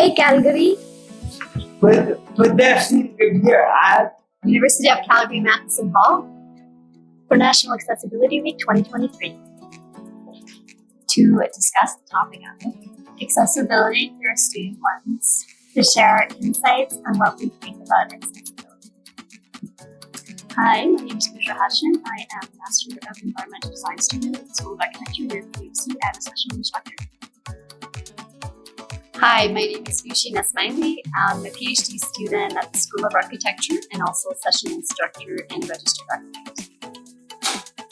Hey Calgary, Pedestrian review at University of Calgary Matheson Hall for National Accessibility Week 2023 to discuss the topic of accessibility through our student lens, to share our insights on what we think about accessibility. Hi, my name is Pusha Hashin. I am a Master of Environmental Design student at the School of Architecture here at UC and a session instructor. Hi, my name is Yushi Nasmaili. I'm a PhD student at the School of Architecture and also a session instructor and registered architect.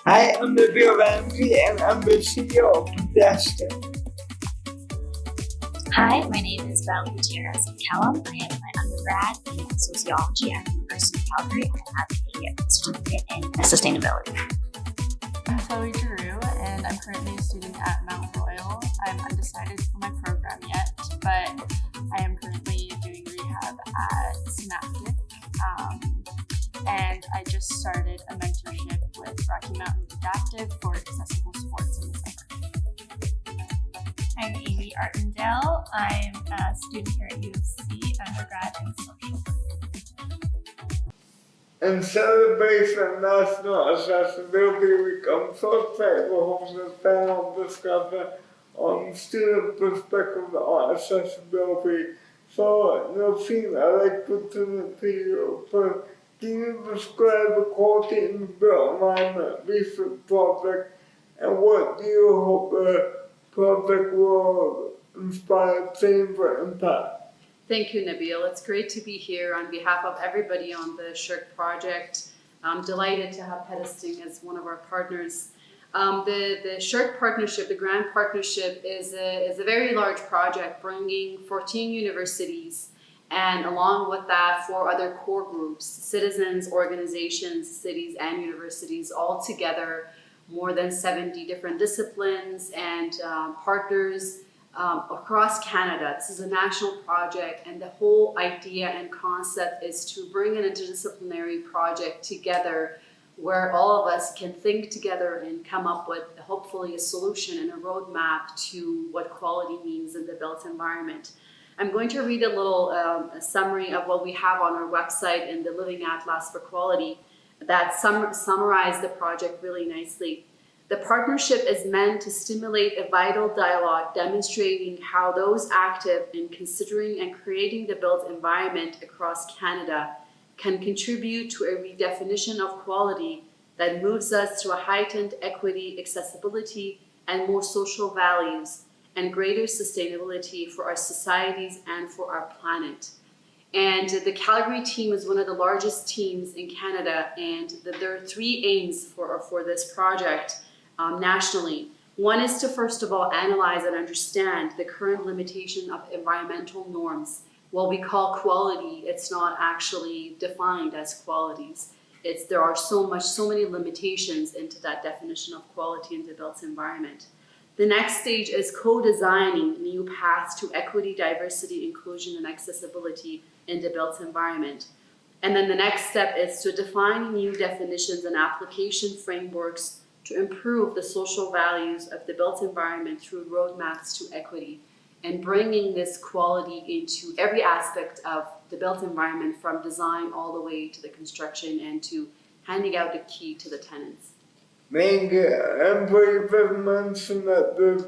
Hi, I'm Nabil Ramsey and I'm the CEO of Pedestrian. Hi, my name is Valerie Gutierrez McCallum. I am my undergrad in sociology at the University of Calgary and I have a certificate in sustainability. I'm Chloe Giroux and I'm currently a student at Mount Royal. I'm undecided for my program yet, but I am currently doing rehab at Synaptic. And I just started a mentorship with Rocky Mountain Adaptive for accessible sports in the summer. I'm Amy Artendale. I'm a student here at UC, undergrad in social work. In celebration of National Accessibility Week, I'm so excited to host a panel discussion on student perspective on accessibility. So, Nelson, I'd like to turn it to you first. Can you describe the quality in the built environment research project and what do you hope the project will inspire change or impact? Thank you, Nabil. It's great to be here on behalf of everybody on the SSHRC project. I'm delighted to have Pedestrian as one of our partners. The SSHRC partnership, the grant partnership, is a very large project bringing 14 universities and along with that 4 other core groups, citizens, organizations, cities, and universities all together, more than 70 different disciplines and partners across Canada. This is a national project and the whole idea and concept is to bring an interdisciplinary project together where all of us can think together and come up with hopefully a solution and a roadmap to what quality means in the built environment. I'm going to read a little a summary of what we have on our website in the Living Atlas for Quality that summarize the project really nicely. The partnership is meant to stimulate a vital dialogue demonstrating how those active in considering and creating the built environment across Canada can contribute to a redefinition of quality that moves us to a heightened equity, accessibility, and more social values and greater sustainability for our societies and for our planet. And the Calgary team is one of the largest teams in Canada, and there are 3 aims for this project nationally. One is to first of all analyze and understand the current limitation of environmental norms. What we call quality, it's not actually defined as qualities. There are so many limitations into that definition of quality in the built environment. The next stage is co-designing new paths to equity, diversity, inclusion, and accessibility in the built environment. And then the next step is to define new definitions and application frameworks to improve the social values of the built environment through roadmaps to equity and bringing this quality into every aspect of the built environment from design all the way to the construction and to handing out the key to the tenants. Thank you. And please mention that there's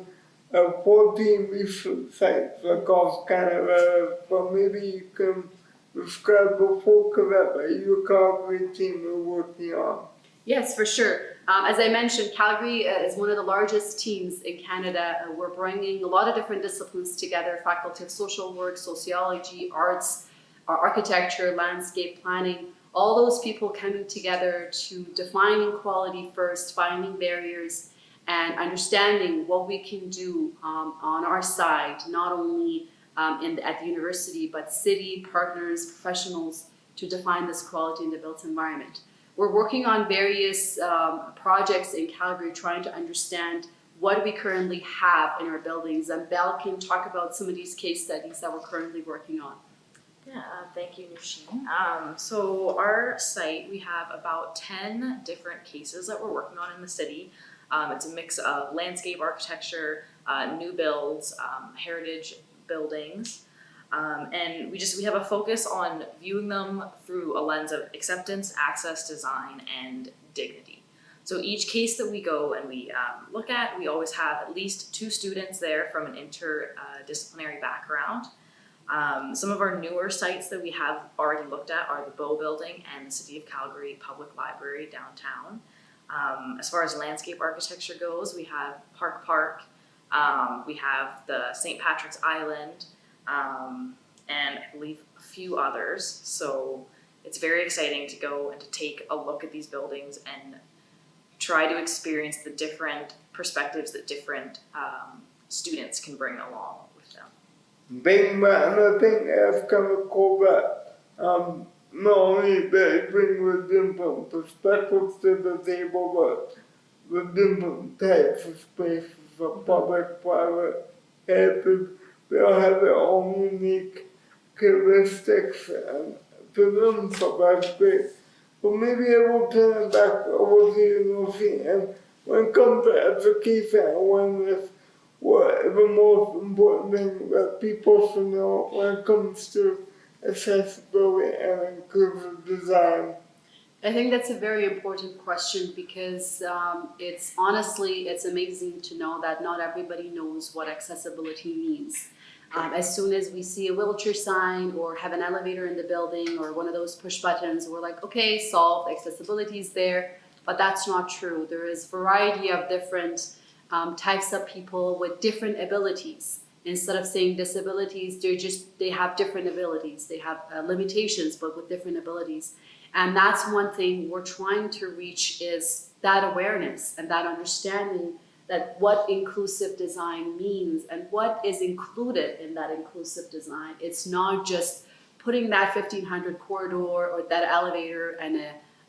14 research sites across Canada, so maybe you can describe the focus that your Calgary team is working on. Yes, for sure. As I mentioned, Calgary is one of the largest teams in Canada. We're bringing a lot of different disciplines together, Faculty of Social Work, Sociology, Arts, Architecture, Landscape Planning, all those people coming together to defining quality first, finding barriers, and understanding what we can do on our side, not only at the university, but city, partners, professionals, to define this quality in the built environment. We're working on various projects in Calgary trying to understand what we currently have in our buildings, and Belle can talk about some of these case studies that we're currently working on. Yeah, thank you, Nushin. So our site, we have about 10 different cases that we're working on in the city. It's a mix of landscape architecture, new builds, heritage buildings. And we have a focus on viewing them through a lens of acceptance, access, design, and dignity. So each case that we go and we look at, we always have at least 2 students there from an interdisciplinary background. Some of our newer sites that we have already looked at are the Bow Building and the City of Calgary Public Library downtown. As far as landscape architecture goes, we have Park, we have the St. Patrick's Island, and I believe a few others. So it's very exciting to go and to take a look at these buildings and try to experience the different perspectives that different students can bring along with them. And I think that's kind of cool that not only they bring the different perspectives to the table, but the different types of spaces for public, private, heritage. They all have their own unique characteristics and to them, so that's great. But maybe I will turn it back over to you, Lucy, and when it comes to education and awareness, what is the most important thing that people should know when it comes to accessibility and inclusive design? I think that's a very important question because it's amazing to know that not everybody knows what accessibility means. As soon as we see a wheelchair sign or have an elevator in the building or one of those push buttons, we're like, okay, solved, accessibility is there, but that's not true. There is a variety of different types of people with different abilities. Instead of saying disabilities, they have different abilities. They have limitations, but with different abilities. And that's one thing we're trying to reach is that awareness and that understanding that what inclusive design means and what is included in that inclusive design. It's not just putting that 1500 corridor or that elevator and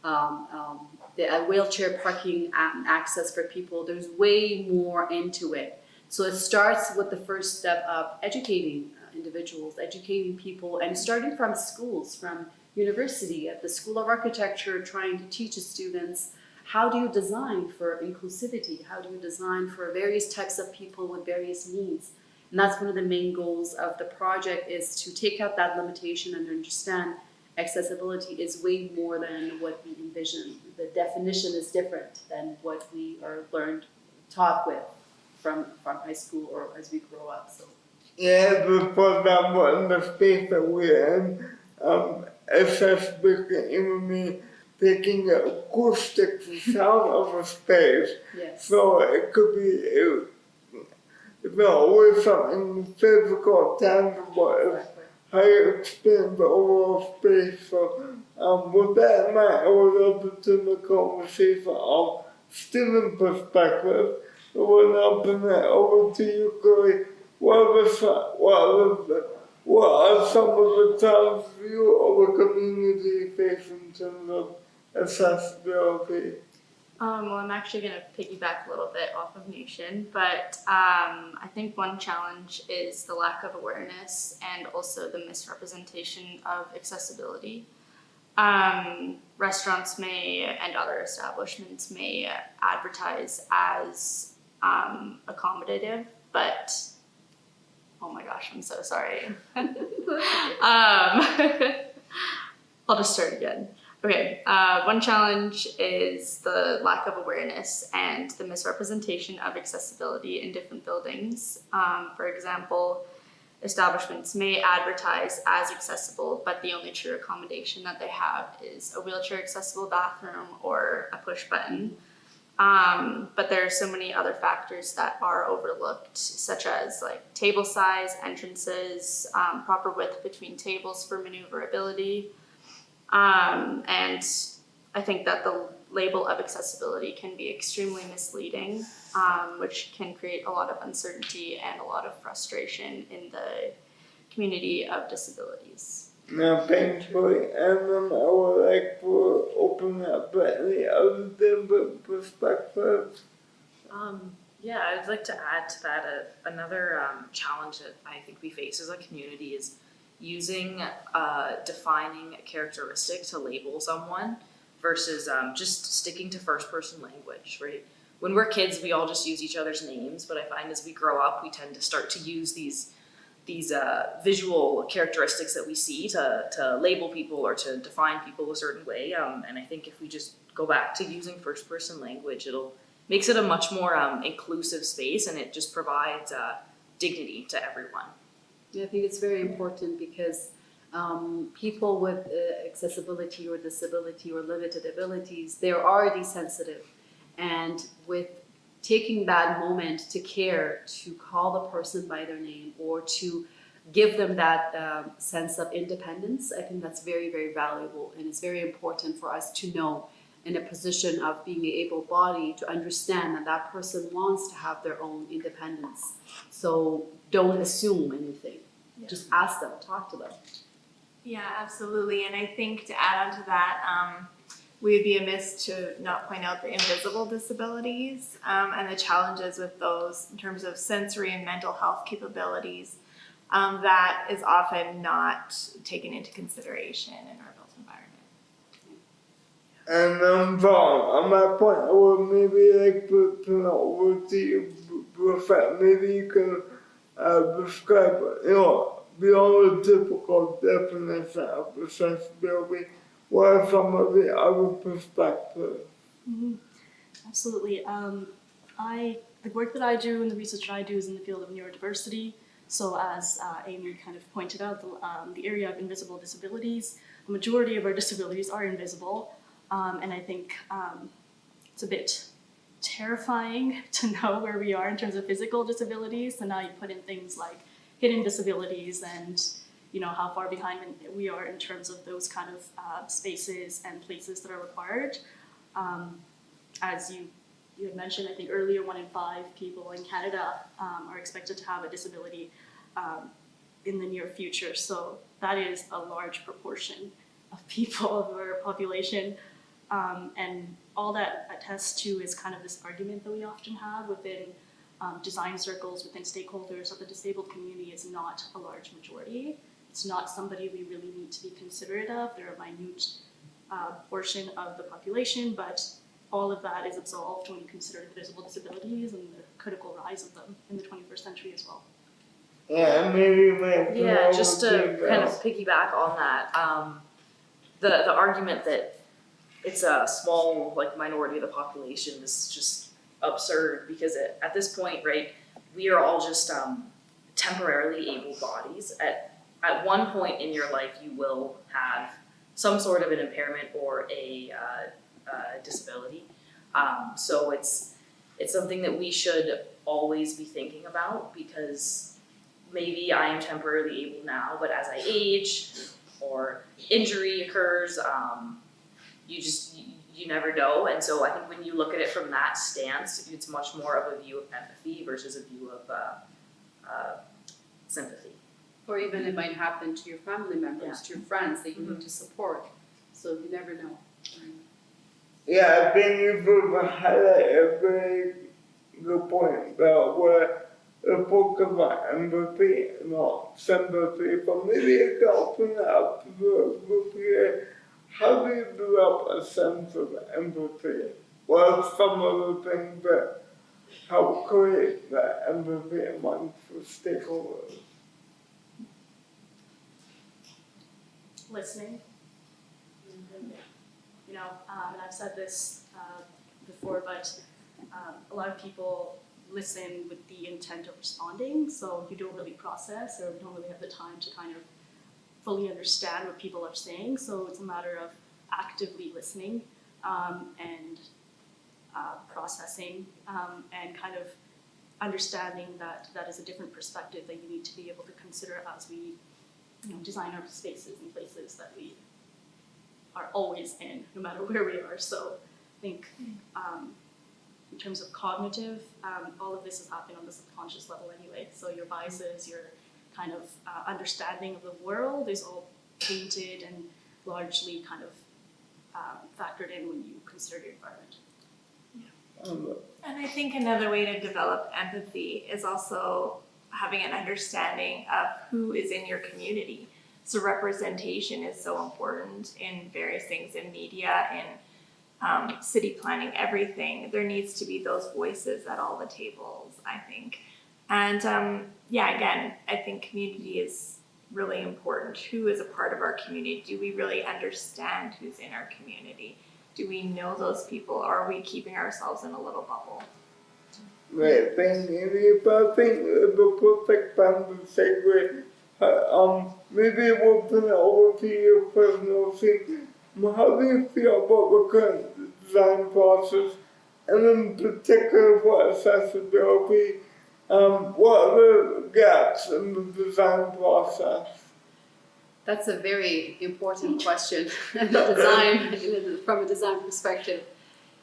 a wheelchair parking access for people. There's way more into it. So it starts with the first step of educating individuals, educating people, and starting from schools, from university, at the School of Architecture, trying to teach students how do you design for inclusivity? How do you design for various types of people with various needs? And that's one of the main goals of the project, is to take out that limitation and understand accessibility is way more than what we envision. The definition is different than what we are taught with from high school or as we grow up. So Yeah, for example, in the space that we're in, accessibility even means taking the acoustic sound of a space. yes. So it could be, it's not always something physical, tangible, it's how you experience the overall space. So with that in mind, I would love to turn the conversation on student perspective. So we'll now turn it over to you, Chloe. What are some of the challenges you or the community face in terms of accessibility? Well, I'm actually going to piggyback a little bit off of Nushin, but I think one challenge is the lack of awareness and also the misrepresentation of accessibility. Restaurants and other establishments may advertise as accommodative, but oh my gosh, I'm so sorry. I'll just start again. Okay, one challenge is the lack of awareness and the misrepresentation of accessibility in different buildings. For example, establishments may advertise as accessible, but the only true accommodation that they have is a wheelchair accessible bathroom or a push button. But there are so many other factors that are overlooked, such as like table size, entrances, proper width between tables for maneuverability. And I think that the label of accessibility can be extremely misleading, which can create a lot of uncertainty and a lot of frustration in the community of disabilities. Now, thankfully, and then I would like to open up any other different perspectives. Yeah, I'd like to add to that another challenge that I think we face as a community is using defining a characteristic to label someone versus just sticking to first person language, right? When we're kids, we all just use each other's names, but I find as we grow up, we tend to start to use these these visual characteristics that we see to label people or to define people a certain way. And I think if we just go back to using first person language, makes it a much more inclusive space, and it just provides dignity to everyone. Yeah, I think it's very important because people with accessibility or disability or limited abilities, they're already sensitive. And with taking that moment to care, to call the person by their name or to give them that sense of independence, I think that's very, very valuable. And it's very important for us to know in a position of being able-bodied to understand that that person wants to have their own independence. So don't assume anything. Yeah. Just ask them, talk to them. Yeah, absolutely. And I think to add on to that, we would be amiss to not point out the invisible disabilities and the challenges with those in terms of sensory and mental health capabilities that is often not taken into consideration in our built environment. And on that point, I would maybe like to turn over to you, Buffett. Maybe you can describe, beyond the typical definition of accessibility, what are some of the other perspectives? Mm-hmm. Absolutely. The work that I do and the research that I do is in the field of neurodiversity. So as Amy kind of pointed out, the area of invisible disabilities, the majority of our disabilities are invisible. And I think it's a bit terrifying to know where we are in terms of physical disabilities. So now you put in things like hidden disabilities and how far behind we are in terms of those kind of spaces and places that are required. As you had mentioned, I think earlier, 1 in 5 people in Canada are expected to have a disability in the near future. So that is a large proportion of people of our population. And all that attests to is kind of this argument that we often have within design circles, within stakeholders, that the disabled community is not a large majority. It's not somebody we really need to be considerate of. They're a minute portion of the population, but all of that is absolved when you consider the visible disabilities and the critical rise of them in the 21st century as well. Yeah, maybe just to kind of piggyback on that, the argument that it's a small minority of the population is just absurd, because at this point, right, we are all just temporarily able bodies. At one point in your life, you will have some sort of an impairment or a disability. So it's something that we should always be thinking about, because maybe I am temporarily able now, but as I age or injury occurs, you never know. And so I think when you look at it from that stance, it's much more of a view of empathy versus a view of sympathy. Or even it might happen to your family members, to your friends that you need to support. So you never know. Yeah, I think you both highlight a very good point about where the focus on empathy, not sympathy, but maybe you can open it up with you. How do you develop a sense of empathy? What are some of the things that help create that empathy amongst the stakeholders? Listening. And I've said this before, but a lot of people listen with the intent of responding, so you don't really process, or you don't really have the time to kind of fully understand what people are saying. So it's a matter of actively listening and processing and kind of understanding that that is a different perspective that you need to be able to consider as we design our spaces and places that we are always in, no matter where we are. So I think in terms of cognitive, all of this is happening on the subconscious level anyway. So your biases, your kind of understanding of the world is all painted and largely kind of factored in when you consider your environment. And I think another way to develop empathy is also having an understanding of who is in your community. So representation is so important in various things, in media, in city planning, everything. There needs to be those voices at all the tables, I think. And yeah, again, I think community is really important. Who is a part of our community? Do we really understand who's in our community? Do we know those people, or are we keeping ourselves in a little bubble? Right, thank you. But I think the perfect time to segue. Maybe we'll turn it over to your personal thing. How do you feel about the current design process, and in particular for accessibility? What are the gaps in the design process? That's a very important question. Design, from a design perspective.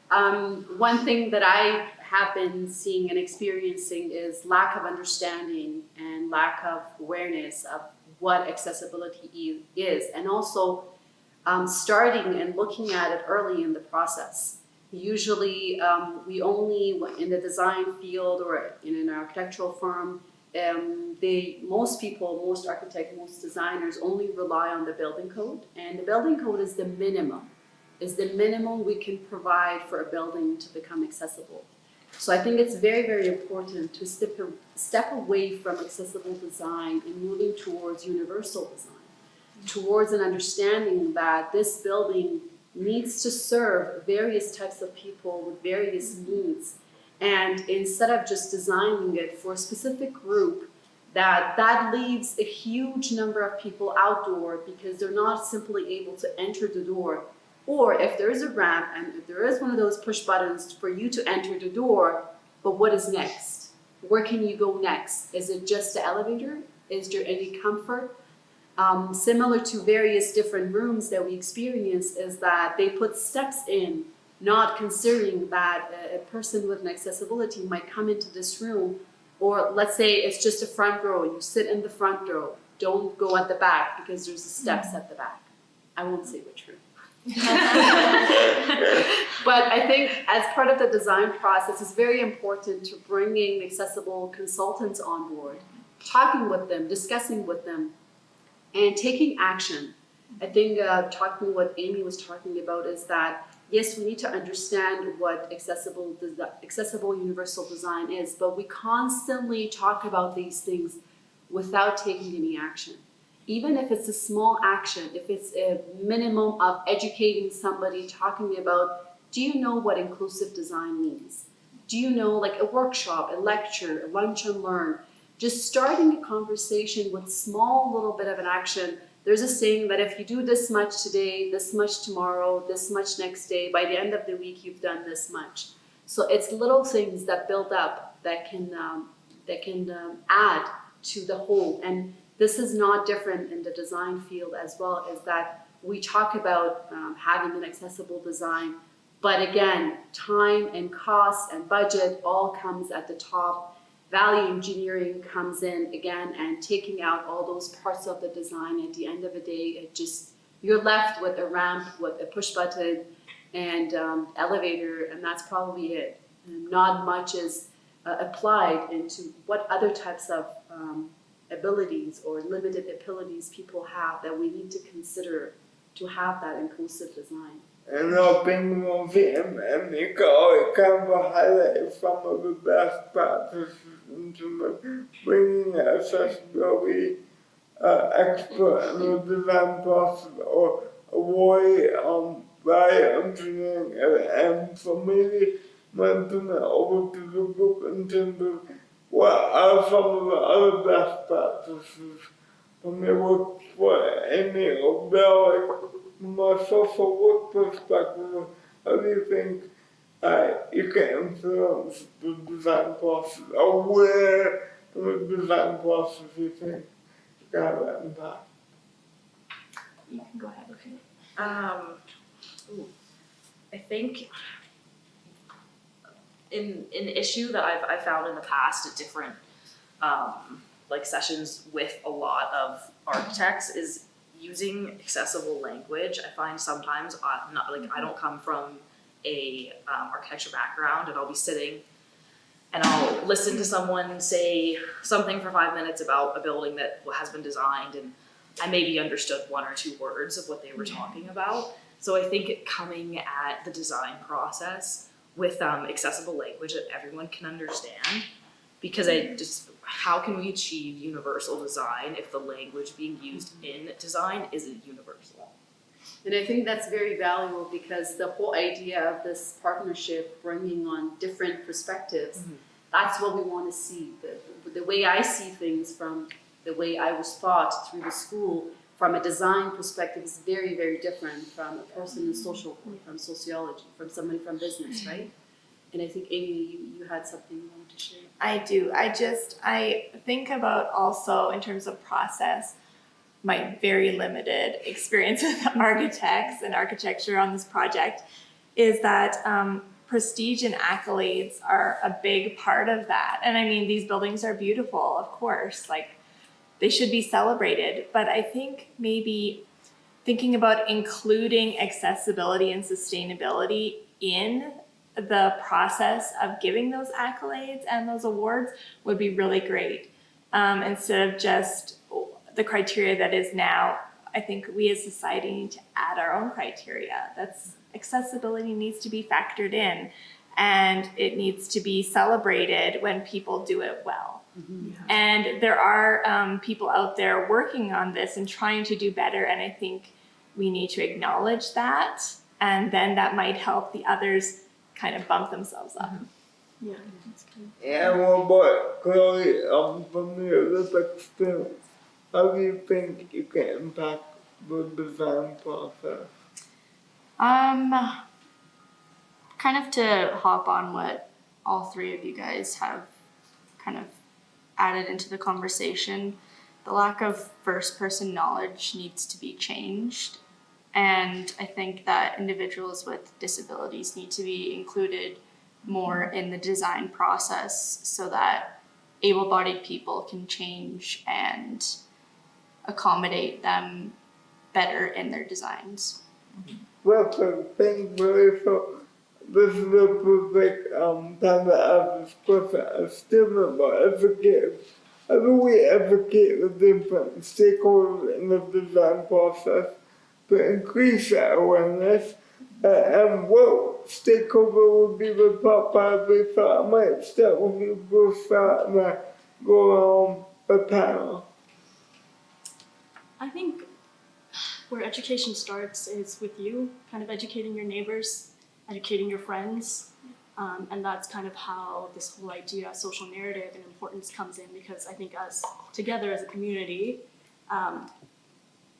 One thing that I have been seeing and experiencing is lack of understanding and lack of awareness of what accessibility is, and also starting and looking at it early in the process. Usually, we only, in the design field or in an architectural firm, most architects, most designers only rely on the building code, and the building code is the minimum we can provide for a building to become accessible. So I think it's very, very important to step away from accessible design and moving towards universal design, towards an understanding that this building needs to serve various types of people with various needs. And instead of just designing it for a specific group, that leaves a huge number of people outdoor because they're not simply able to enter the door. Or if there is a ramp and if there is one of those push buttons for you to enter the door, but what is next? Where can you go next? Is it just the elevator? Is there any comfort? Similar to various different rooms that we experience is that they put steps in, not considering that a person with an accessibility might come into this room, or let's say it's just a front row, you sit in the front row, don't go at the back because there's steps at the back. I won't say which room. But I think as part of the design process, it's very important to bringing accessible consultants on board, talking with them, discussing with them, and taking action. I think what Amy was talking about is that, yes, we need to understand what accessible universal design is, but we constantly talk about these things without taking any action. Even if it's a small action, if it's a minimum of educating somebody, talking about, do you know what inclusive design means? Do you know, like a workshop, a lecture, a lunch and learn? Just starting a conversation with small little bit of an action. There's a saying that if you do this much today, this much tomorrow, this much next day, by the end of the week, you've done this much. So it's little things that build up that can add to the whole. And this is not different in the design field as well, is that we talk about having an accessible design, but again, time and cost and budget all comes at the top. Value engineering comes in again and taking out all those parts of the design. At the end of the day, you're left with a ramp, with a push button and elevator, and that's probably it. And not much is applied into what other types of abilities or limited abilities people have that we need to consider to have that inclusive design. And I've been museum and you can kind of highlight some of the best practices in terms of bringing accessibility expert in the design process or avoid value engineering and so maybe mention it over to the group in terms of what are some of the other best practices from your work for Amy or Bill, from a social work perspective? How do you think you can influence the design process, or where in the design process you think you can have that impact? You can go ahead. Okay. I think an issue that I've found in the past at different like sessions with a lot of architects is using accessible language. I find sometimes I don't come from a architecture background, and I'll be sitting and I'll listen to someone say something for 5 minutes about a building that has been designed, and I maybe understood 1 or 2 words of what they were talking about. So I think coming at the design process with accessible language that everyone can understand, because how can we achieve universal design if the language being used in design isn't universal? And I think that's very valuable because the whole idea of this partnership bringing on different perspectives, that's what we want to see. The way I see things from the way I was taught through the school from a design perspective is very, very different from a person in social work, from sociology, from somebody from business, right? And I think, Amy, you had something you wanted to share. I do. I think about also in terms of process, my very limited experience with architects and architecture on this project is that prestige and accolades are a big part of that. And I mean, these buildings are beautiful, of course, like they should be celebrated. But I think maybe thinking about including accessibility and sustainability in the process of giving those accolades and those awards would be really great. Instead of just the criteria that is now, I think we as society need to add our own criteria. That's accessibility needs to be factored in, and it needs to be celebrated when people do it well. And there are people out there working on this and trying to do better, and I think we need to acknowledge that, and then that might help the others kind of bump themselves up. Yeah, that's good. Yeah, well, but Chloe, from your lived experience, how do you think you can impact the design process? Kind of to hop on what all three of you guys have kind of added into the conversation, the lack of first-person knowledge needs to be changed. And I think that individuals with disabilities need to be included more in the design process so that able-bodied people can change and accommodate them better in their designs. Well, thank you for this is a perfect time to have this question as student but advocate. How do we advocate with different stakeholders in the design process to increase that awareness? And what stakeholder would be the top priority? So I might start with you, Bruce, and go around the panel. I think where education starts is with you, kind of educating your neighbors, educating your friends, and that's kind of how this whole idea of social narrative and importance comes in, because I think us together as a community,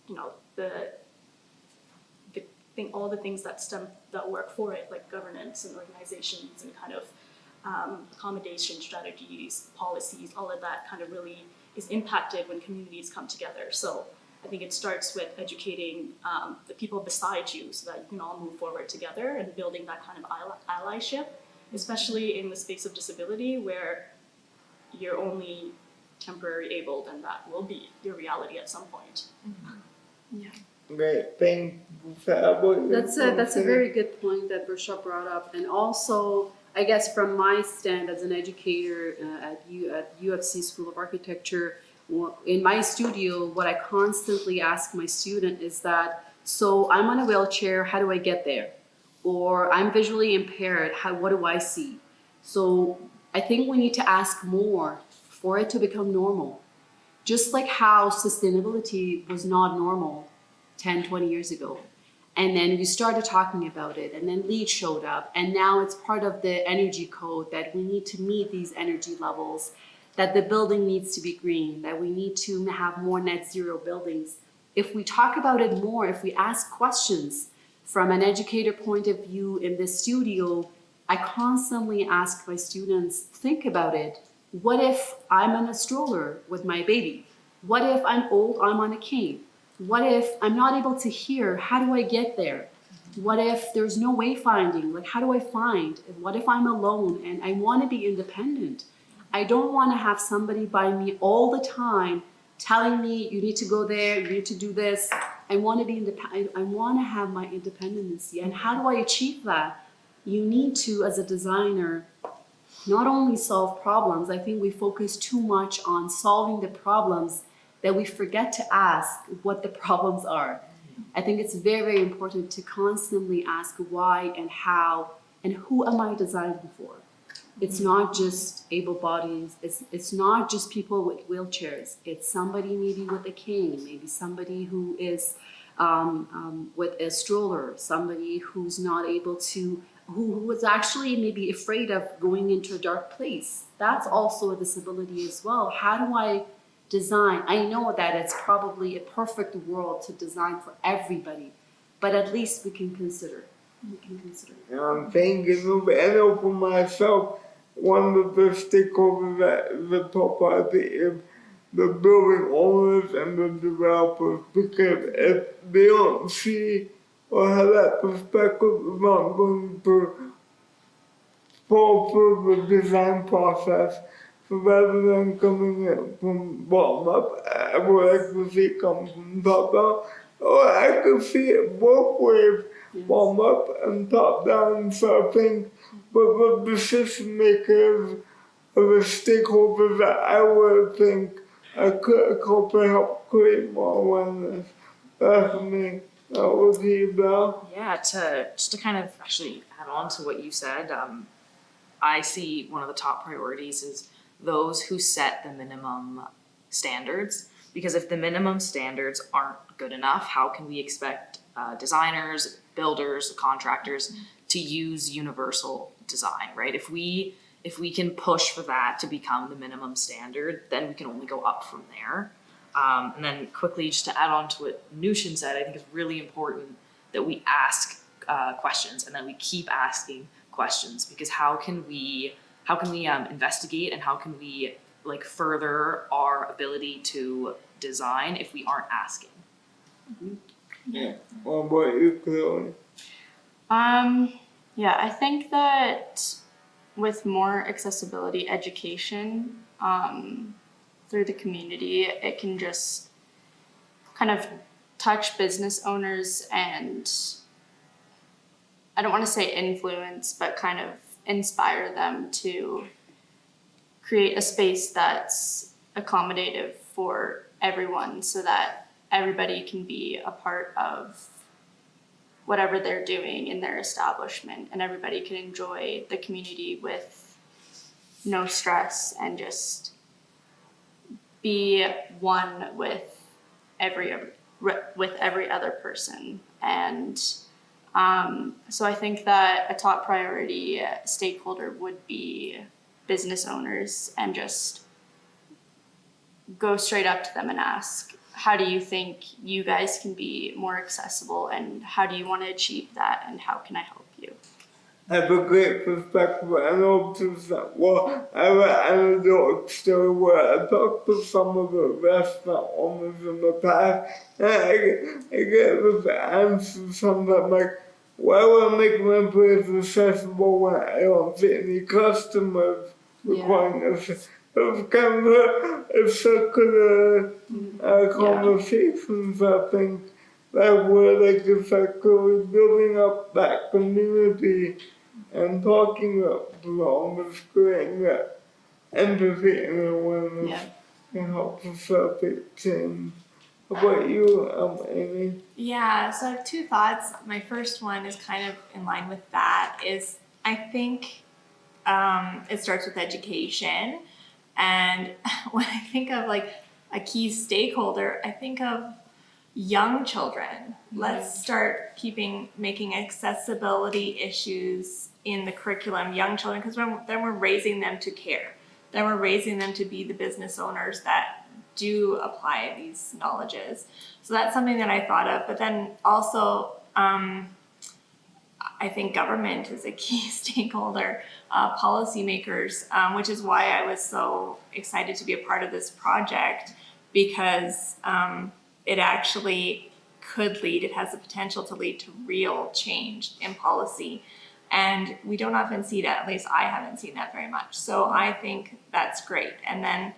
you know, all the things that work for it, like governance and organizations and kind of accommodation strategies, policies, all of that kind of really is impacted when communities come together. So I think it starts with educating the people beside you so that you can all move forward together and building that kind of allyship, especially in the space of disability where you're only temporarily abled and that will be your reality at some point. Yeah. Great, thank you. That's a very good point that Bersha brought up. And also, I guess from my stand as an educator at UFC School of Architecture, in my studio, what I constantly ask my student is that, so I'm on a wheelchair, how do I get there? Or I'm visually impaired, what do I see? So I think we need to ask more for it to become normal. Just like how sustainability was not normal 10, 20 years ago. And then we started talking about it, and then LEED showed up, and now it's part of the energy code that we need to meet these energy levels, that the building needs to be green, that we need to have more net zero buildings. If we talk about it more, if we ask questions from an educator point of view in this studio, I constantly ask my students, think about it. What if I'm in a stroller with my baby? What if I'm old, I'm on a cane? What if I'm not able to hear? How do I get there? What if there's no wayfinding? Like, how do I find? What if I'm alone and I want to be independent? I don't want to have somebody by me all the time telling me you need to go there, you need to do this. I want to be independent. I want to have my independence. And how do I achieve that? You need to, as a designer, not only solve problems. I think we focus too much on solving the problems that we forget to ask what the problems are. I think it's very, very important to constantly ask why and how and who am I designing for? It's not just able bodies, it's not just people with wheelchairs. It's somebody maybe with a cane, maybe somebody who is with a stroller, somebody who's not able to, who was actually maybe afraid of going into a dark place. That's also a disability as well. How do I design? I know that it's probably a perfect world to design for everybody, but at least we can consider. And I'm thinking of, I know for myself, one of the stakeholders at the top of the building owners and the developers, because if they don't see or have that perspective of not going to fall through the design process, so rather than coming in from bottom up, I would like to see it come from top down, or I could see it both ways, bottom up and top down sort of thing. But with the decision makers or the stakeholders that I would think are critical to help create more awareness. That's me. That was you, Belle. Yeah, just to kind of actually add on to what you said, I see one of the top priorities is those who set the minimum standards. Because if the minimum standards aren't good enough, how can we expect designers, builders, contractors to use universal design, right? If we can push for that to become the minimum standard, then we can only go up from there. And then quickly, just to add on to what Nushin said, I think it's really important that we ask questions and that we keep asking questions, because how can we investigate and how can we like further our ability to design if we aren't asking? Yeah. What about you, Chloe? Yeah, I think that with more accessibility education through the community, it can just kind of touch business owners and, I don't want to say influence, but kind of inspire them to create a space that's accommodative for everyone so that everybody can be a part of whatever they're doing in their establishment, and everybody can enjoy the community with no stress and just be one with every other person. And so I think that a top priority stakeholder would be business owners, and just go straight up to them and ask, how do you think you guys can be more accessible, and how do you want to achieve that, and how can I help you? I have a great perspective. I know I have an anecdote story where I talked to some of the restaurant owners in the past, and I get this answer sometimes like, why would I make my place accessible when I don't see any customers requiring this? It's kind of a circular conversations, I think, that were like effectively building up that community and talking about belonging, creating that empathy and awareness can help facilitate change. How about you, Amy? Yeah, so I have two thoughts. My first one is kind of in line with that, is I think it starts with education. And when I think of like a key stakeholder, I think of young children. Let's start making accessibility issues in the curriculum, young children, because then we're raising them to care. Then we're raising them to be the business owners that do apply these knowledges. So that's something that I thought of. But then also, I think government is a key stakeholder, policymakers, which is why I was so excited to be a part of this project, because it actually could lead, it has the potential to lead to real change in policy. And we don't often see that, at least I haven't seen that very much. So I think that's great. And then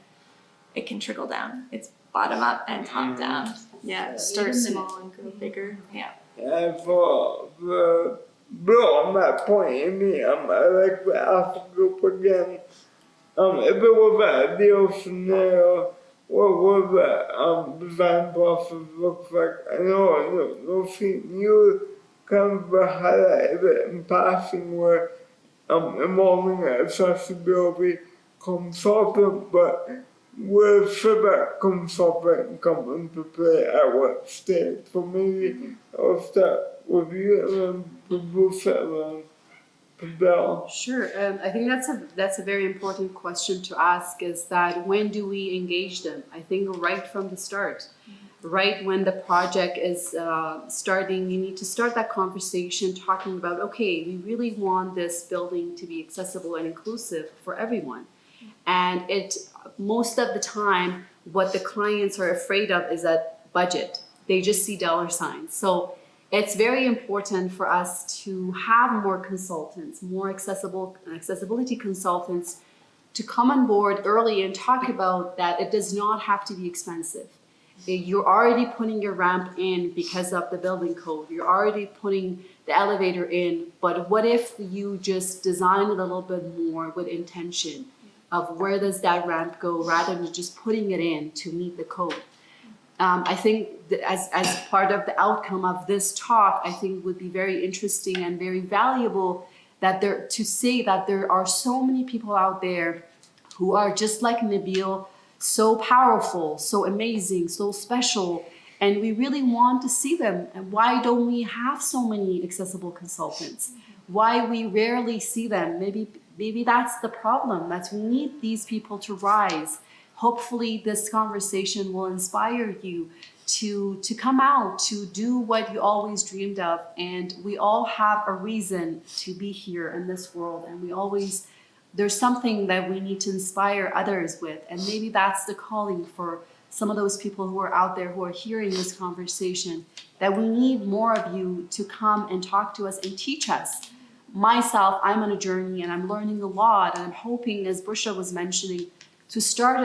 it can trickle down. It's bottom up and top down. Yeah, start small and grow bigger. Yeah. And for the build on that point, Amy, I like to ask the group again, if it was an ideal scenario, what would that design process look like? I know you kind of highlighted it in passing where involving accessibility consultant, but where should that consultant come into play at what stage? So maybe I'll start with you and then Bruce and Bell. Sure, I think that's a very important question to ask, is that when do we engage them? I think right from the start. Right when the project is starting, you need to start that conversation talking about, okay, we really want this building to be accessible and inclusive for everyone. And most of the time, what the clients are afraid of is that budget. They just see dollar signs. So it's very important for us to have more consultants, more accessibility consultants to come on board early and talk about that it does not have to be expensive. You're already putting your ramp in because of the building code. You're already putting the elevator in, but what if you just design a little bit more with intention of where does that ramp go rather than just putting it in to meet the code? I think that as part of the outcome of this talk, I think would be very interesting and very valuable to say that there are so many people out there who are just like Nabil, so powerful, so amazing, so special, and we really want to see them. And why don't we have so many accessible consultants? Why we rarely see them? Maybe that's the problem, that we need these people to rise. Hopefully this conversation will inspire you to come out, to do what you always dreamed of. And we all have a reason to be here in this world, and there's something that we need to inspire others with. And maybe that's the calling for some of those people who are out there who are hearing this conversation, that we need more of you to come and talk to us and teach us. Myself, I'm on a journey and I'm learning a lot, and I'm hoping, as Busha was mentioning, to start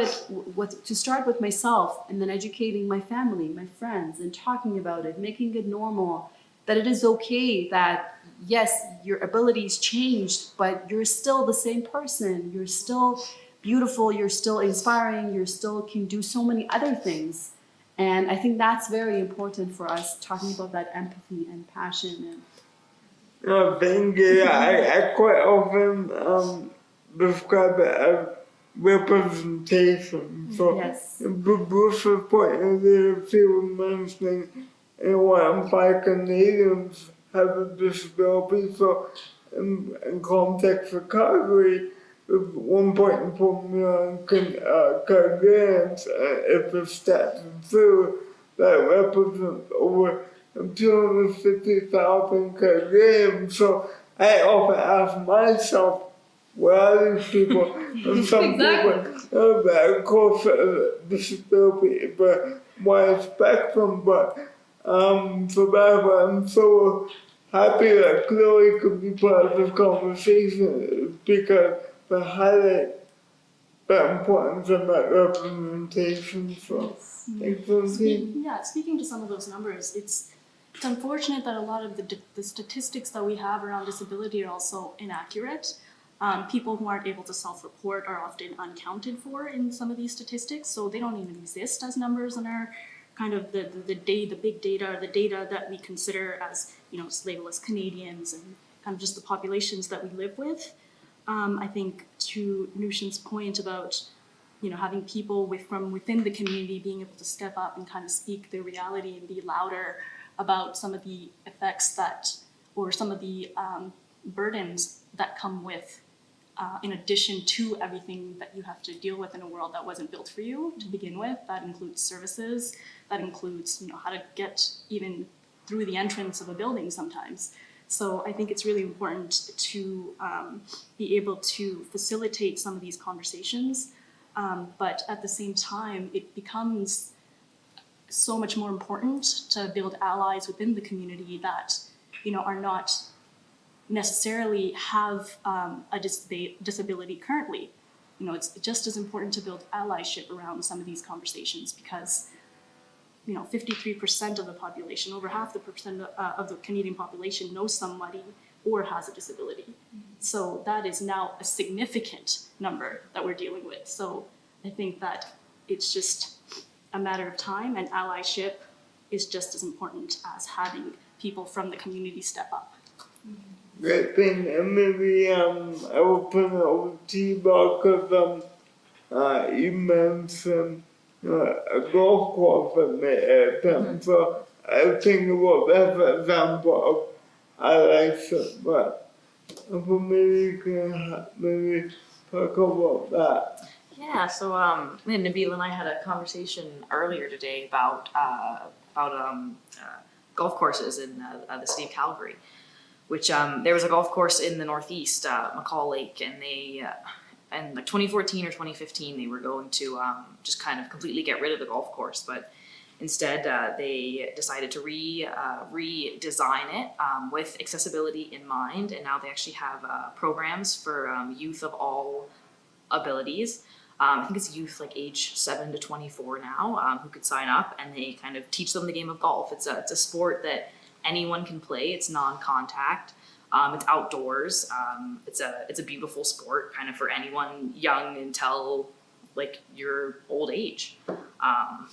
with myself and then educating my family, my friends, and talking about it, making it normal, that it is okay that yes, your abilities changed, but you're still the same person. You're still beautiful. You're still inspiring. You still can do so many other things. And I think that's very important for us, talking about that empathy and passion. Thank you. I quite often describe it as representation. So, yes. Bruce's point is that if you were mentioning anyone like Canadians have a disability, so in context of Calgary, 1.4 million Canadians, if the stats are true, that represents over 250,000 Canadians. So I often ask myself, where are these people? And some people that of course disability, but wide spectrum, but so that's why I'm so happy that Chloe could be part of this conversation, because to highlight the importance of that representation. So thanks for speaking to some of those numbers, it's unfortunate that a lot of the statistics that we have around disability are also inaccurate. People who aren't able to self-report are often unaccounted for in some of these statistics, so they don't even exist as numbers in our kind of the big data, the data that we consider as, labeled as Canadians and kind of just the populations that we live with. I think to Nushin's point about, having people from within the community being able to step up and kind of speak their reality and be louder about some of the effects or some of the burdens that come with, in addition to everything that you have to deal with in a world that wasn't built for you to begin with. That includes services, that includes, how to get even through the entrance of a building sometimes. So I think it's really important to be able to facilitate some of these conversations, but at the same time, it becomes so much more important to build allies within the community that, are not necessarily have a disability currently. It's just as important to build allyship around some of these conversations, because 53% of the population, over half the percent of the Canadian population knows somebody or has a disability. So that is now a significant number that we're dealing with. So I think that it's just a matter of time, and allyship is just as important as having people from the community step up. great thing, and maybe I will put it over to you, because you mentioned a golf course at me, so I think about that for example. I like it, but maybe you can maybe talk about that. Yeah, so Nabil and I had a conversation earlier today about golf courses in the city of Calgary, which there was a golf course in the northeast, McCall Lake, and they in like 2014 or 2015 they were going to just kind of completely get rid of the golf course, but instead they decided to redesign it with accessibility in mind, and now they actually have programs for youth of all abilities. I think it's youth like age 7 to 24 now who could sign up, and they kind of teach them the game of golf. It's a sport that anyone can play. It's non-contact. It's outdoors. It's a beautiful sport, kind of for anyone young until like your old age.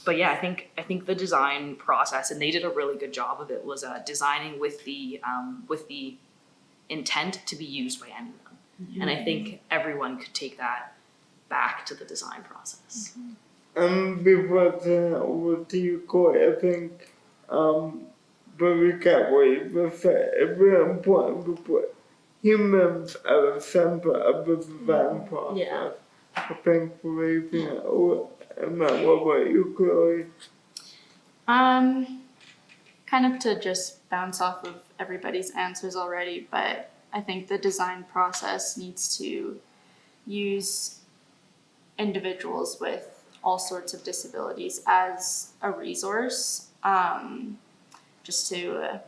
But yeah, I think the design process, and they did a really good job of it, was designing with the intent to be used by anyone. Mm-hmm. And I think everyone could take that back to the design process. Before I turn it over to you, Corey, I think but we can't wait to say it's very important to put humans at the center of the design process. Yeah. I think for raising it over. And then what about you, Chloe? Kind of to just bounce off of everybody's answers already, but I think the design process needs to use individuals with all sorts of disabilities as a resource, just to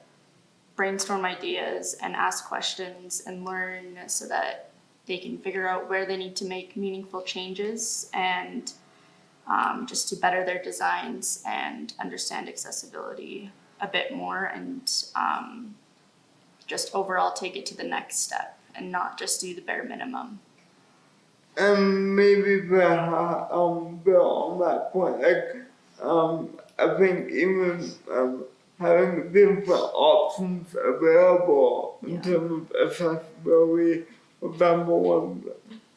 brainstorm ideas and ask questions and learn so that they can figure out where they need to make meaningful changes, and just to better their designs and understand accessibility a bit more, and just overall take it to the next step and not just do the bare minimum. Maybe Bill on that point, I think even having different options available in terms of accessibility. For example,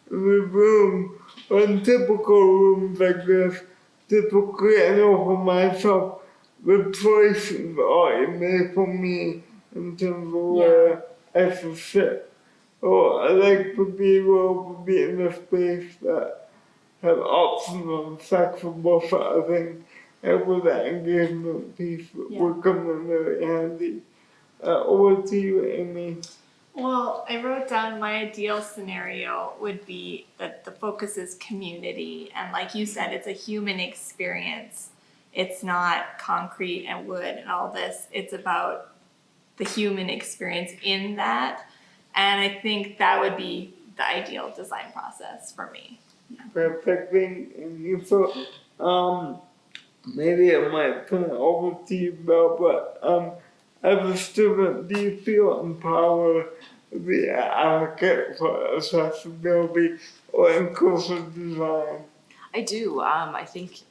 in typical rooms like this, typically I know for myself, the choices are made for me in terms of where I should sit. So I like to be able to be in a space that has options and flexible sort of thing, and with that engagement piece would come in very handy. Over to you, Amy. Well, I wrote down my ideal scenario would be that the focus is community. And like you said, it's a human experience. It's not concrete and wood and all this. It's about the human experience in that. And I think that would be the ideal design process for me. Perfect thing. And you thought, maybe I might turn it over to you, Bill, but as a student, do you feel empowered to be an advocate for accessibility or inclusive design? I do. I think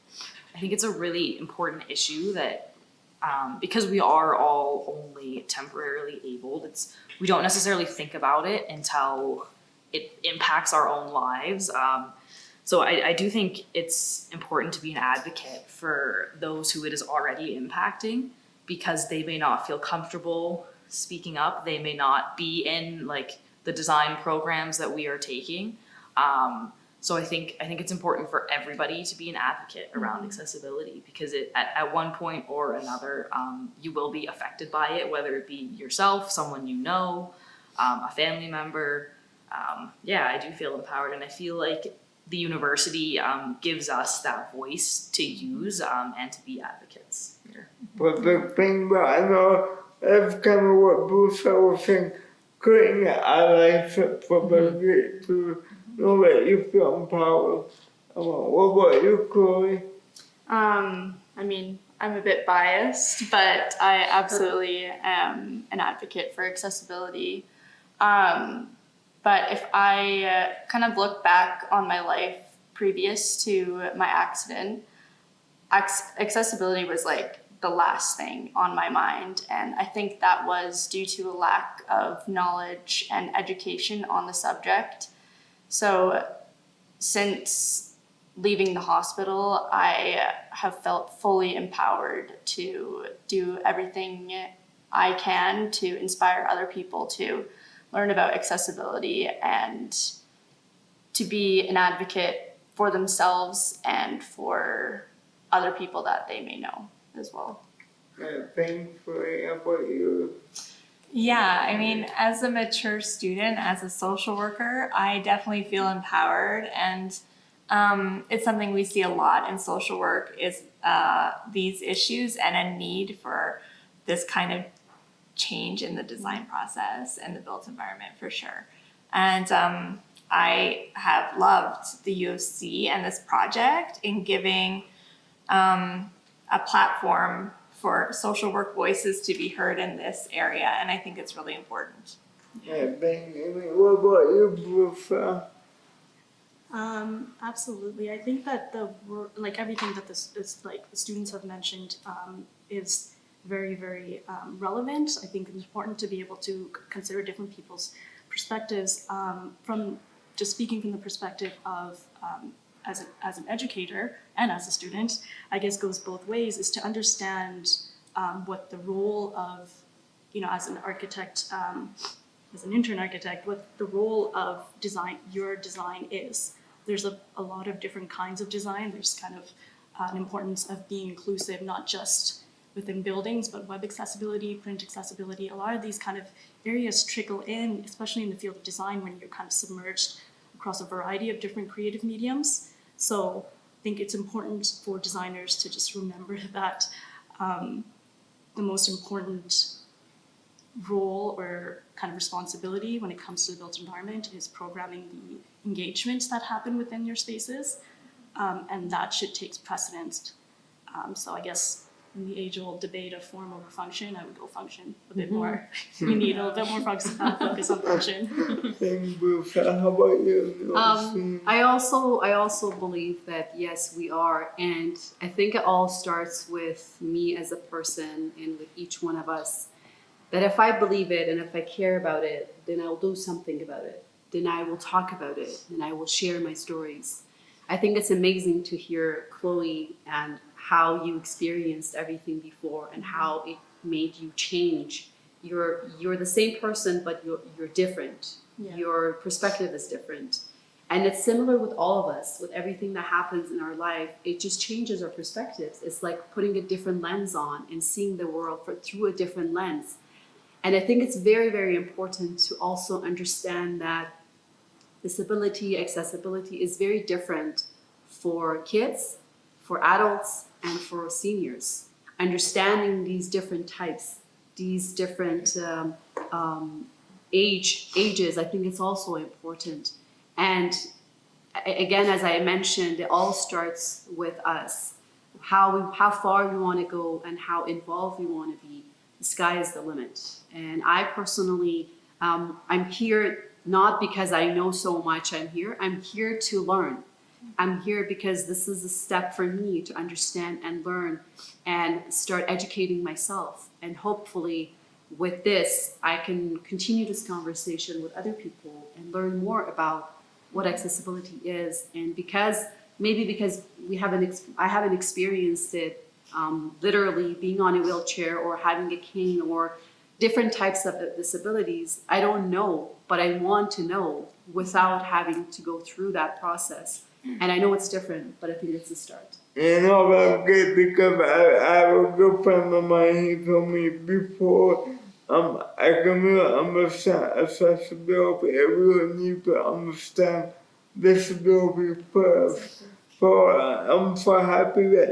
it's a really important issue that because we are all only temporarily abled, we don't necessarily think about it until it impacts our own lives. So I do think it's important to be an advocate for those who it is already impacting, because they may not feel comfortable speaking up. They may not be in like the design programs that we are taking. So I think it's important for everybody to be an advocate around accessibility, because at one point or another, you will be affected by it, whether it be yourself, someone you know, a family member. I do feel empowered, and I feel like the university gives us that voice to use and to be advocates here. But the thing that I know, that's kind of what Bruce was saying, creating an ally for the group to know that you feel empowered. What about you, Chloe? I mean, I'm a bit biased, but I absolutely am an advocate for accessibility. But if I kind of look back on my life previous to my accident, accessibility was like the last thing on my mind. And I think that was due to a lack of knowledge and education on the subject. So since leaving the hospital, I have felt fully empowered to do everything I can to inspire other people to learn about accessibility and to be an advocate for themselves and for other people that they may know as well. Thankfully, how about you? Yeah, I mean, as a mature student, as a social worker, I definitely feel empowered, and it's something we see a lot in social work is these issues and a need for this kind of change in the design process and the built environment for sure. And I have loved the U of C and this project in giving a platform for social work voices to be heard in this area, and I think it's really important. Yeah, thank you. What about you, Bruce? Absolutely. I think that like everything that the students have mentioned is very, very relevant. I think it's important to be able to consider different people's perspectives from just speaking from the perspective of as an educator and as a student, I guess goes both ways, is to understand what the role of, as an architect, as an intern architect, what the role of your design is. There's a lot of different kinds of design. There's kind of an importance of being inclusive, not just within buildings, but web accessibility, print accessibility. A lot of these kind of areas trickle in, especially in the field of design when you're kind of submerged across a variety of different creative mediums. So I think it's important for designers to just remember that the most important role or kind of responsibility when it comes to the built environment is programming the engagements that happen within your spaces, and that should take precedence. So I guess in the age-old debate of form over function, I would go function a bit more. You need a little bit more focus on function. Thank you. How about you? I also believe that yes, we are, and I think it all starts with me as a person and with each one of us. That if I believe it and if I care about it, then I'll do something about it. Then I will talk about it and I will share my stories. I think it's amazing to hear Chloe and how you experienced everything before and how it made you change. You're the same person, but you're different. Yeah. Your perspective is different. And it's similar with all of us, with everything that happens in our life. It just changes our perspectives. It's like putting a different lens on and seeing the world through a different lens. And I think it's very, very important to also understand that disability, accessibility is very different for kids, for adults, and for seniors. Understanding these different types, these different ages, I think it's also important. And again, as I mentioned, it all starts with us. How far we want to go and how involved we want to be. The sky is the limit. And I personally, I'm here not because I know so much, I'm here to learn. I'm here because this is a step for me to understand and learn and start educating myself. And hopefully with this, I can continue this conversation with other people and learn more about what accessibility is. And because I haven't experienced it literally being on a wheelchair or having a cane or different types of disabilities, I don't know, but I want to know without having to go through that process. And I know it's different, but I think it's a start. You know, that's good because I have a good friend of mine, he told me before, I can really understand accessibility, I really need to understand disability first. So I'm so happy that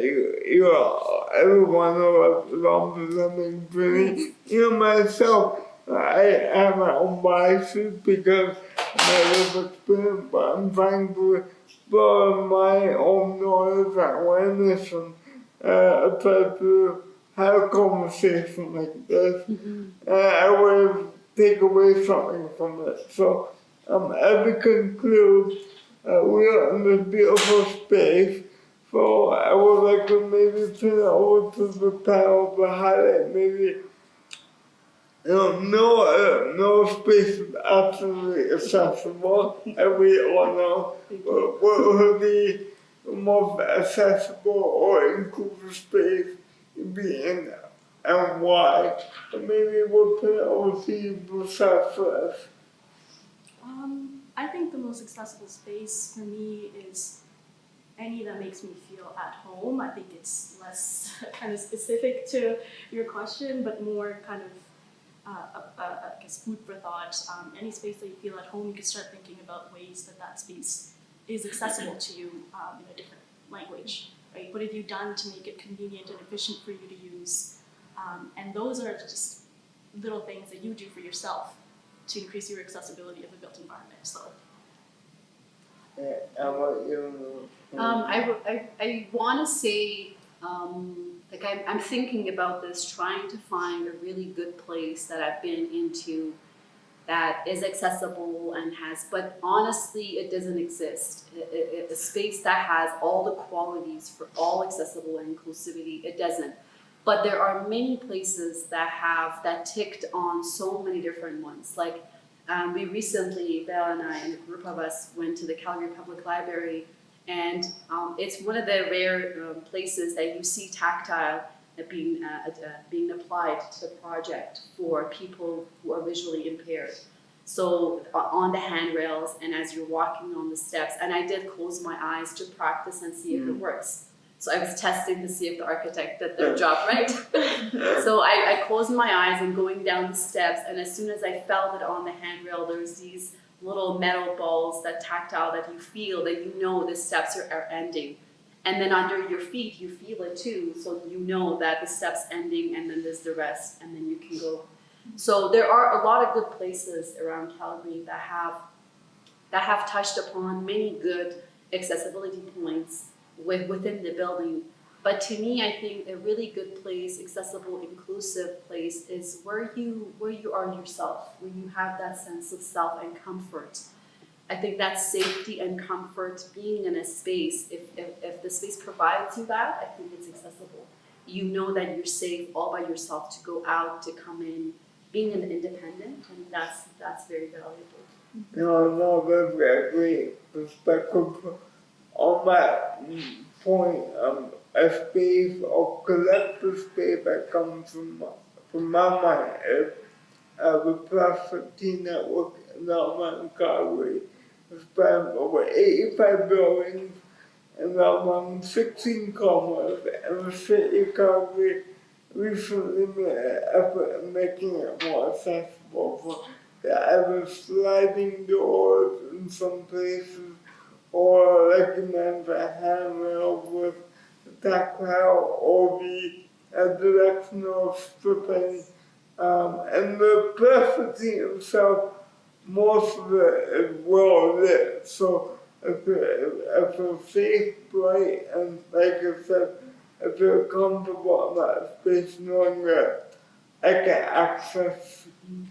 everyone of us is on something pretty. You know, myself, I have my own biases because I live experience, but I'm trying to explore my own knowledge and awareness and try to have a conversation like this. I will take away something from it. So as we conclude, we are in this beautiful space So I would like to maybe turn it over to the panel to highlight maybe no space is absolutely accessible, and we all know what would be the most accessible or inclusive space to be in and why. And maybe we'll put it over to you, Bushra, first. I think the most accessible space for me is any that makes me feel at home. I think it's less kind of specific to your question, but more kind of I guess food for thought. Any space that you feel at home, you can start thinking about ways that that space is accessible to you in a different language, right? What have you done to make it convenient and efficient for you to use? And those are just little things that you do for yourself to increase your accessibility of the built environment. So. How about you? I want to say, like I'm thinking about this, trying to find a really good place that I've been into that is accessible and has, but honestly, it doesn't exist. A space that has all the qualities for all accessible and inclusivity, it doesn't. But there are many places that ticked on so many different ones. Like we recently, Belle and I and a group of us went to the Calgary Public Library, and it's one of the rare places that you see tactile being applied to the project for people who are visually impaired. So on the handrails and as you're walking on the steps, and I did close my eyes to practice and see if it works. So I was testing to see if the architect did their job right. So I closed my eyes and going down the steps, and as soon as I felt it on the handrail, there's these little metal balls that tactile that you feel, that you know the steps are ending. And then under your feet, you feel it too, so you know that the step's ending and then there's the rest, and then you can go. So there are a lot of good places around Calgary that have touched upon many good accessibility points within the building. But to me, I think a really good place, accessible, inclusive place, is where you are yourself, where you have that sense of self and comfort. I think that safety and comfort, being in a space, if the space provides you that, I think it's accessible. You know that you're safe all by yourself to go out, to come in, being an independent, and that's very valuable. No, that's a great perspective. On that point, a space or collective space that comes from my mind is the Plus 15 network in Alberta, Calgary. It spans over 85 buildings and around 16 corners, and the city of Calgary recently made an effort in making it more accessible for either sliding doors in some places, or recommend a handrail with tactile or the directional stripping. And the property itself, most of it is well lit. So if it's safe, bright, and like I said, if you're comfortable in that space, knowing that I can access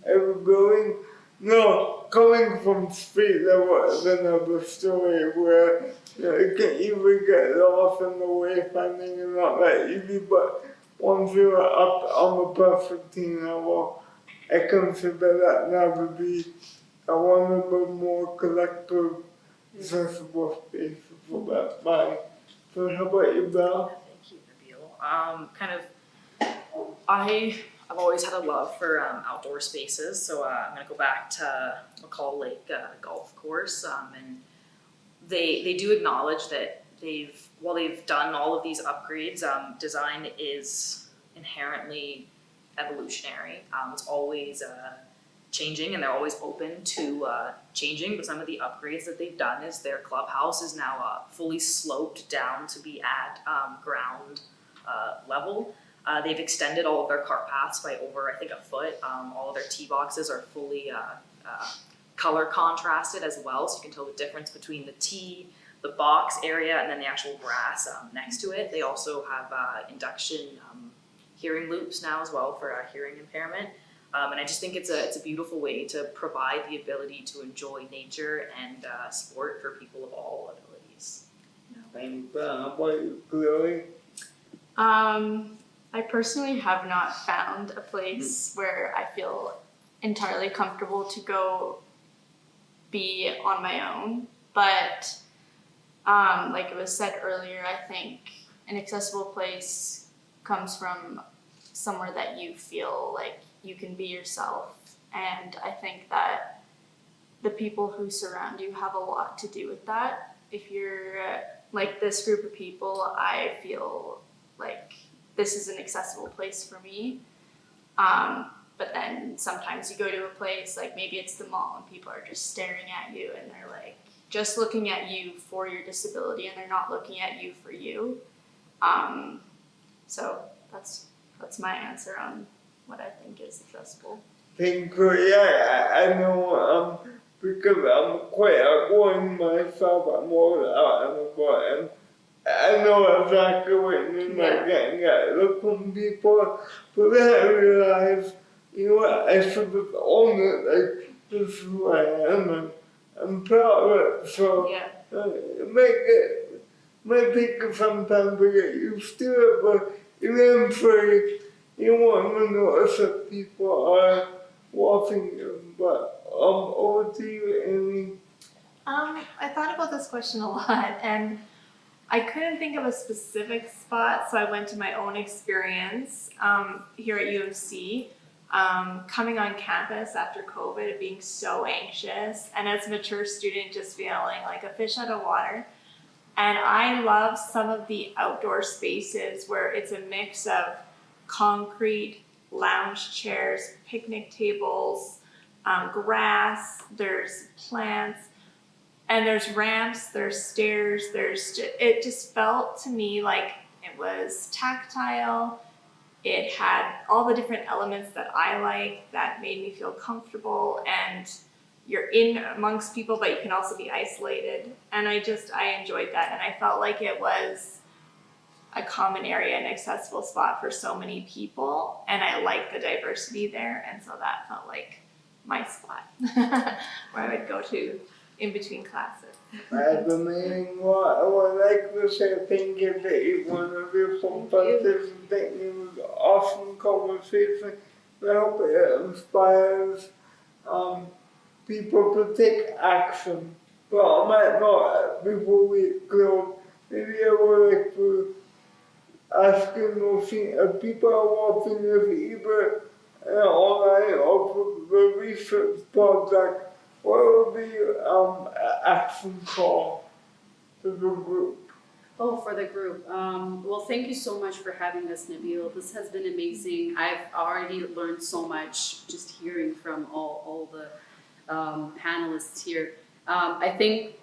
every building. No, coming from street level is another story where you can either get lost in the wayfinding and not that easy, but once you're up on the Plus 15 level, I consider that now to be a one of the more collective, accessible spaces for that mind. So how about you, Belle? Thank you, Nabil. I've always had a love for outdoor spaces, so I'm going to go back to McCall Lake Golf Course, and they do acknowledge that while they've done all of these upgrades, design is inherently evolutionary. It's always changing, and they're always open to changing. But some of the upgrades that they've done is their clubhouse is now fully sloped down to be at ground level. They've extended all of their cart paths by over, I think, a foot. All of their tee boxes are fully color contrasted as well, so you can tell the difference between the tee, the box area, and then the actual grass next to it. They also have induction hearing loops now as well for hearing impairment. And I just think it's a beautiful way to provide the ability to enjoy nature and sport for people of all abilities. things. How about you, Chloe? I personally have not found a place where I feel entirely comfortable to go be on my own, but like it was said earlier, I think an accessible place comes from somewhere that you feel like you can be yourself, and I think that the people who surround you have a lot to do with that. If you're like this group of people, I feel like this is an accessible place for me. But then sometimes you go to a place, like maybe it's the mall, and people are just staring at you and they're like just looking at you for your disability, and they're not looking at you for you. So that's my answer on what I think is accessible. Thank you. Yeah, I know. Because I'm quite outgoing myself, I'm all out and about, and I know exactly what you mean by getting at. Look from people, but then I realize, you know what, I should have owned it, like, this is who I am, and I'm proud of it, so it might take you some time to get used to it, but eventually you want to notice that people are watching you. But over to you, Amy. I thought about this question a lot, and I couldn't think of a specific spot, so I went to my own experience here at UMC, coming on campus after COVID, being so anxious, and as a mature student, just feeling like a fish out of water. And I love some of the outdoor spaces where it's a mix of concrete, lounge chairs, picnic tables, grass, there's plants, and there's ramps, there's stairs, it just felt to me like it was tactile. It had all the different elements that I like that made me feel comfortable, and you're in amongst people, but you can also be isolated. And I enjoyed that, and I felt like it was a common area and accessible spot for so many people, and I liked the diversity there, and so that felt like my spot where I would go to in between classes. I've been meaning what I would like to say thank you to each one of you for participating in this awesome conversation. I hope it inspires people to take action. But I might not, before we close, maybe I would like to ask you if people are watching this either online or for the research project, what would be your action call to the group? Oh, for the group. Well, thank you so much for having us, Nabil. This has been amazing. I've already learned so much just hearing from all the panelists here. I think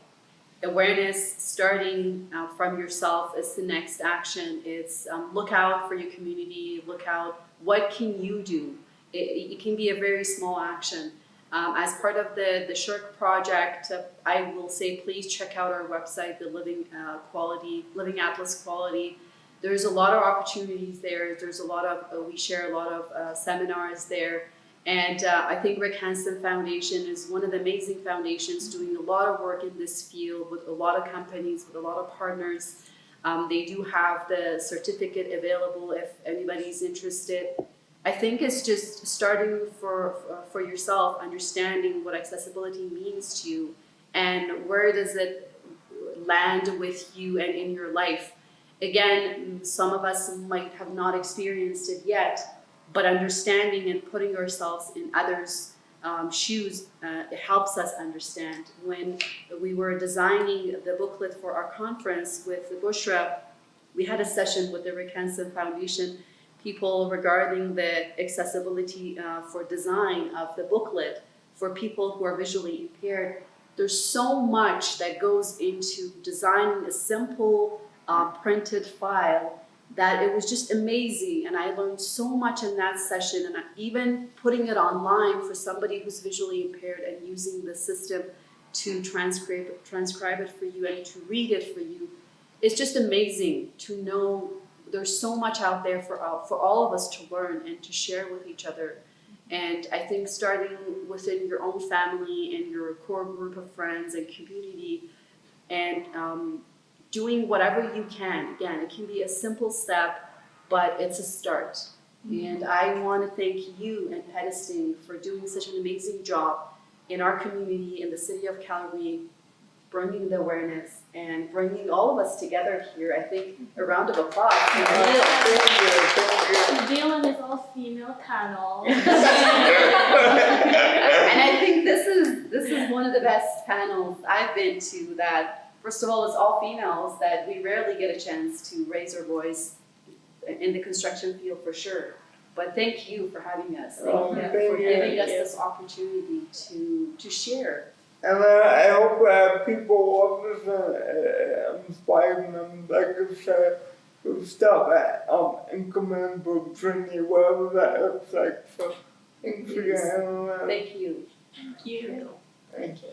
awareness starting from yourself is the next action. It's look out for your community, look out, what can you do? It can be a very small action. As part of the SHRC project, I will say please check out our website, the Living Atlas Quality. There's a lot of opportunities there. There's a lot of, we share a lot of seminars there. And I think Rick Hansen Foundation is one of the amazing foundations doing a lot of work in this field with a lot of companies, with a lot of partners. They do have the certificate available if anybody's interested. I think it's just starting for yourself, understanding what accessibility means to you and where does it land with you and in your life. Again, some of us might have not experienced it yet, but understanding and putting ourselves in others' shoes, it helps us understand. When we were designing the booklet for our conference with Bushra, we had a session with the Rick Hansen Foundation people regarding the accessibility for design of the booklet for people who are visually impaired. There's so much that goes into designing a simple printed file that it was just amazing, and I learned so much in that session, and even putting it online for somebody who's visually impaired and using the system to transcribe it for you and to read it for you. It's just amazing to know there's so much out there for all of us to learn and to share with each other. And I think starting within your own family and your core group of friends and community, and doing whatever you can. Again, it can be a simple step, but it's a start. And I want to thank you and Pedesting for doing such an amazing job in our community, in the city of Calgary, bringing the awareness and bringing all of us together here. I think a round of applause. Thank you. Dylan is all female panel. And I think this is one of the best panels I've been to that, first of all, it's all females, that we rarely get a chance to raise our voice in the construction field for sure. But thank you for having us. Thank you for giving us this opportunity to share. And I hope people love this and inspire them, like I said, to stop at incremental journey, whatever that looks like. So thanks again. Thank you. Thank you. Thank you.